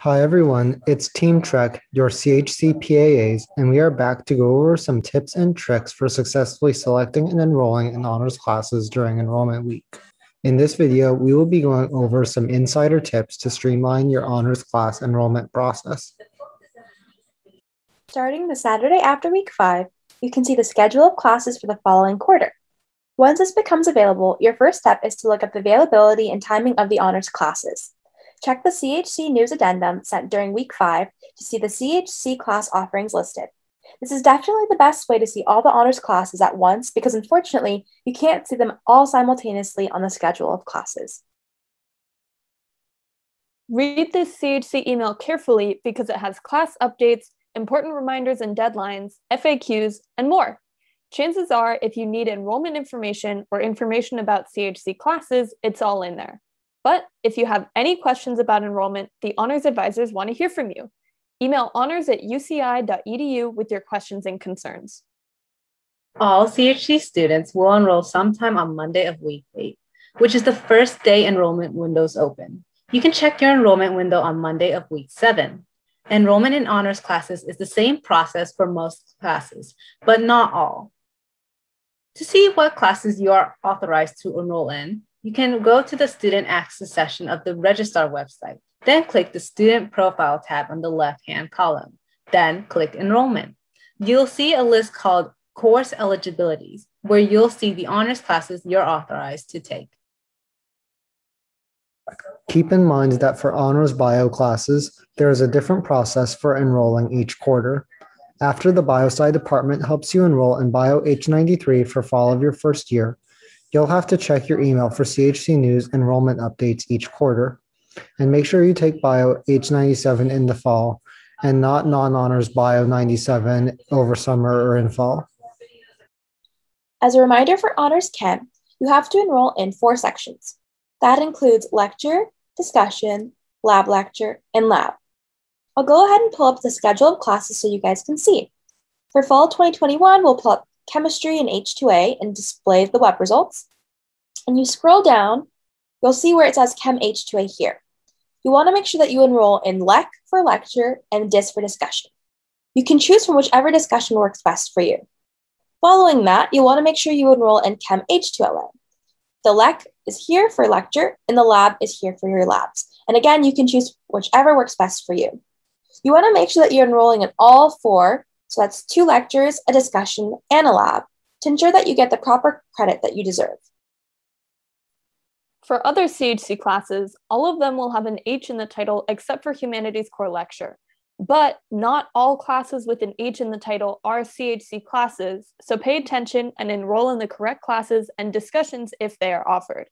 Hi everyone, it's Team Trek, your CHC PAAs, and we are back to go over some tips and tricks for successfully selecting and enrolling in honors classes during enrollment week. In this video, we will be going over some insider tips to streamline your honors class enrollment process. Starting the Saturday after week 5, you can see the schedule of classes for the following quarter. Once this becomes available, your first step is to look up the availability and timing of the honors classes. Check the CHC News Addendum sent during week 5 to see the CHC class offerings listed. This is definitely the best way to see all the honors classes at once because unfortunately, you can't see them all simultaneously on the schedule of classes. Read this CHC email carefully because it has class updates, important reminders and deadlines, FAQs, and more. Chances are, if you need enrollment information or information about CHC classes, it's all in there. But if you have any questions about enrollment, the honors advisors want to hear from you. Email honors@uci.edu with your questions and concerns. All CHC students will enroll sometime on Monday of week 8, which is the first day enrollment windows open. You can check your enrollment window on Monday of week 7. Enrollment in honors classes is the same process for most classes, but not all. To see what classes you are authorized to enroll in, you can go to the Student Access section of the Registrar website, then click the Student Profile tab on the left-hand column, then click Enrollment. You'll see a list called Course Eligibilities, where you'll see the honors classes you're authorized to take. Keep in mind that for honors bio classes, there is a different process for enrolling each quarter. After the Bio Sci department helps you enroll in Bio H93 for fall of your first year, you'll have to check your email for CHC News enrollment updates each quarter, and make sure you take Bio H97 in the fall and not non-honors Bio 97 over summer or in fall. As a reminder for Honors Chem, you have to enroll in 4 sections. That includes lecture, discussion, lab lecture, and lab. I'll go ahead and pull up the schedule of classes so you guys can see. For fall 2021, we'll pull up chemistry and H2A and display the web results. And you scroll down, you'll see where it says Chem H2A here. You want to make sure that you enroll in Lec for lecture and Dis for discussion. You can choose from whichever discussion works best for you. Following that, you want to make sure you enroll in Chem H2LA. The Lec is here for lecture and the lab is here for your labs. And again, you can choose whichever works best for you. You want to make sure that you're enrolling in all 4, so that's 2 lectures, a discussion, and a lab, to ensure that you get the proper credit that you deserve. For other CHC classes, all of them will have an H in the title except for Humanities Core Lecture. But not all classes with an H in the title are CHC classes, so pay attention and enroll in the correct classes and discussions if they are offered.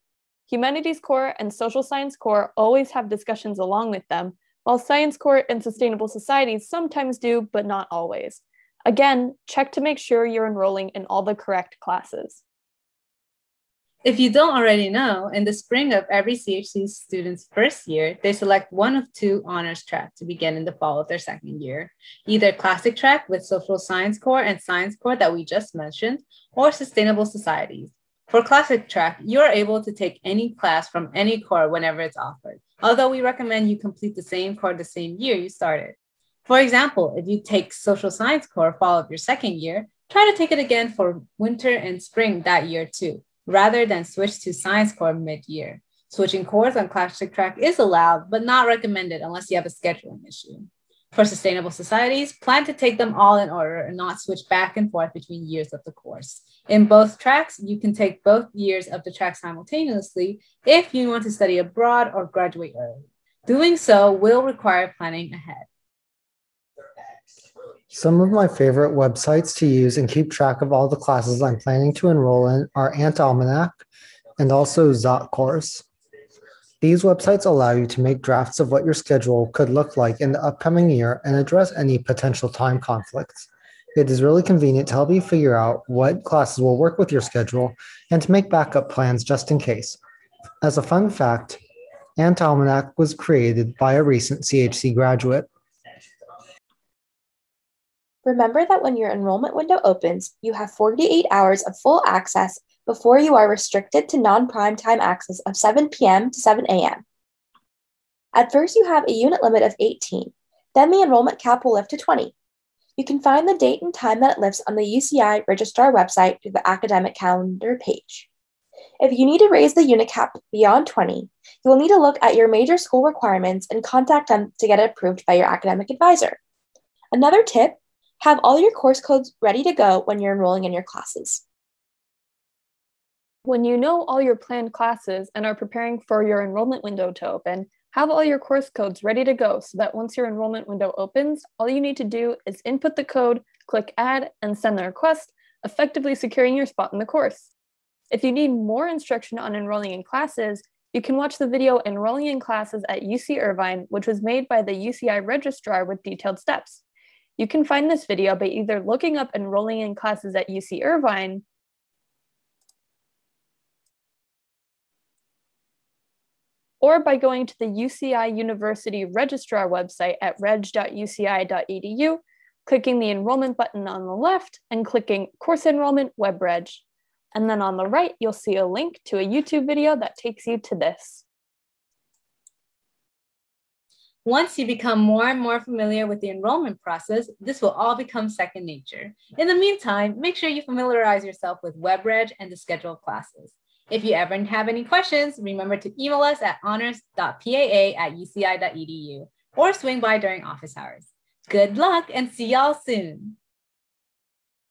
Humanities Core and Social Science Core always have discussions along with them, while Science Core and Sustainable Societies sometimes do, but not always. Again, check to make sure you're enrolling in all the correct classes. If you don't already know, in the spring of every CHC student's first year, they select one of 2 honors tracks to begin in the fall of their second year, either Classic Track with Social Science Core and Science Core that we just mentioned, or Sustainable Societies. For Classic Track, you are able to take any class from any core whenever it's offered, although we recommend you complete the same core the same year you started. For example, if you take Social Science Core fall of your second year, try to take it again for winter and spring that year too, rather than switch to Science Core mid-year. Switching cores on Classic Track is allowed, but not recommended unless you have a scheduling issue. For Sustainable Societies, plan to take them all in order and not switch back and forth between years of the course. In both tracks, you can take both years of the track simultaneously if you want to study abroad or graduate early. Doing so will require planning ahead. Some of my favorite websites to use and keep track of all the classes I'm planning to enroll in are Almanac and also ZotCourse. These websites allow you to make drafts of what your schedule could look like in the upcoming year and address any potential time conflicts. It is really convenient to help you figure out what classes will work with your schedule and to make backup plans just in case. As a fun fact, Almanac was created by a recent CHC graduate. Remember that when your enrollment window opens, you have 48 hours of full access before you are restricted to non-prime time access of 7 p.m. to 7 a.m. At first, you have a unit limit of 18. Then the enrollment cap will lift to 20. You can find the date and time that it lifts on the UCI registrar website through the academic calendar page. If you need to raise the unit cap beyond 20, you will need to look at your major school requirements and contact them to get it approved by your academic advisor. Another tip, have all your course codes ready to go when you're enrolling in your classes. When you know all your planned classes and are preparing for your enrollment window to open, have all your course codes ready to go so that once your enrollment window opens, all you need to do is input the code, click Add, and send the request, effectively securing your spot in the course. If you need more instruction on enrolling in classes, you can watch the video Enrolling in Classes at UC Irvine, which was made by the UCI registrar with detailed steps. You can find this video by either looking up Enrolling in Classes at UC Irvine or by going to the UCI University Registrar website at reg.uci.edu, clicking the enrollment button on the left and clicking Course Enrollment Web Reg. And then on the right, you'll see a link to a YouTube video that takes you to this. Once you become more and more familiar with the enrollment process, this will all become second nature. In the meantime, make sure you familiarize yourself with WebReg and the schedule of classes. If you ever have any questions, remember to email us at honors.paa@uci.edu or swing by during office hours. Good luck and see y'all soon.